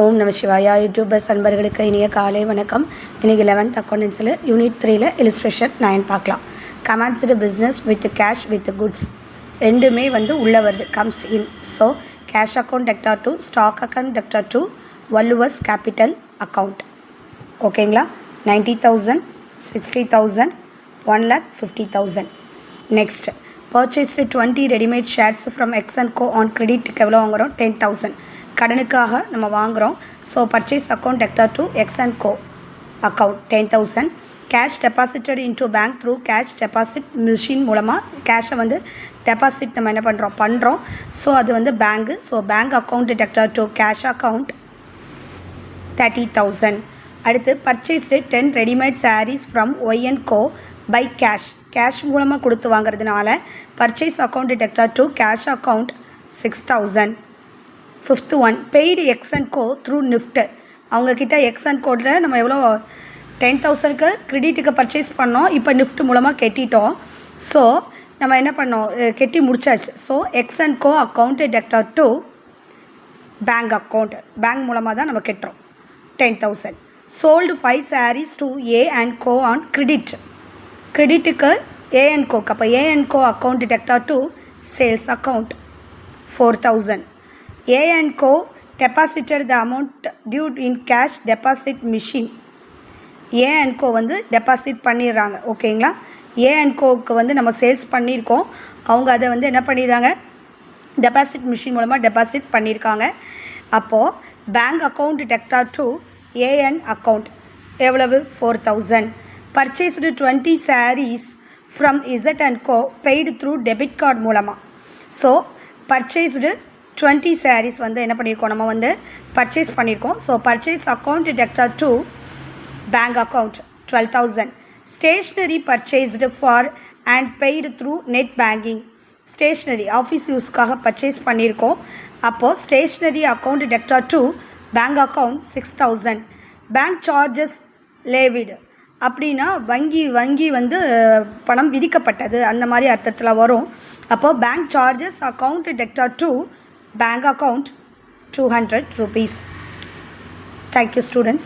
ஓம் நம சிவாயா. யூடியூபர்ஸ் அன்பர்களுக்கு இனிய காலை வணக்கம். இன்றைக்கி 11th அக்கௌண்டன்ஸில் யூனிட் 3ல் illustration 9 பார்க்கலாம். Commenced business with cash with goods ரெண்டுமே உள்ளே வருது, comes in. So cash account debtor to stock account debtor to Valluvar's capital account. ஓகேங்களா? 90,000, 60,000, 1,50,000. Next purchased 20 readymade shares from X and co on கிரெடிட்டுக்கு எவ்வளோ வாங்குகிறோம்? 10,000 கடனுக்காக நம்ம வாங்குகிறோம். So purchase account debtor to X and co account 10,000. Cash deposited into bank through cash deposit machine மூலமாக கேஷை deposit நம்ம என்ன பண்ணுறோம். ஸோ அது bank. So bank account debtor to cash account 30,000. அடுத்து purchased 10 readymade sarees from Y and co by cash மூலமாக கொடுத்து வாங்குறதுனால purchase account debtor to cash account 6,000. 5th one paid X and co through NEFT. அவங்கக்கிட்ட X and கோடில் நம்ம எவ்வளோ 10,000க்கு கிரெடிட்டுக்கு purchase பண்ணோம். இப்போ நிஃப்ட் மூலமாக கட்டிட்டோம். ஸோ நம்ம என்ன பண்ணோம், கட்டி முடிச்சாச்சு. So X and co account debtor to bank account, bank மூலமாக தான் நம்ம கட்டுறோம் 10,000. Sold 5 sarees to A and co on கிரெடிட்டுக்கு ஏ அண்ட் கோக்கு. அப்போ A and co account debtor to sales account 4,000. A and Co deposited the amount due in cash deposit machine. A and Co deposit பண்ணிடுறாங்க. ஓகேங்களா? A and கோவுக்கு நம்ம sales பண்ணியிருக்கோம். அவங்க அதை என்ன பண்ணிடுறாங்க, டெபாசிட் மிஷின் மூலமாக டெபாசிட் பண்ணியிருக்காங்க. அப்போது bank account debtor to A and account எவ்வளவு? 4,000. Purchased 20 sarees from Z and co paid through debit card மூலமாக. ஸோ பர்ச்சேஸ்டு 20 sarees என்ன பண்ணியிருக்கோம், நம்ம பர்ச்சேஸ் பண்ணியிருக்கோம். So purchase account debtor to bank account 12,000. Stationery purchased for and paid through net banking. Stationery office யூஸ்க்காக purchase பண்ணியிருக்கோம். அப்போது stationery account debtor to bank account 6,000. Bank charges levied அப்படின்னா வங்கி பணம் விதிக்கப்பட்டது அந்த மாதிரி அர்த்தத்தில் வரும். அப்போது bank charges account debtor to bank account 200 rupees. Thank you students.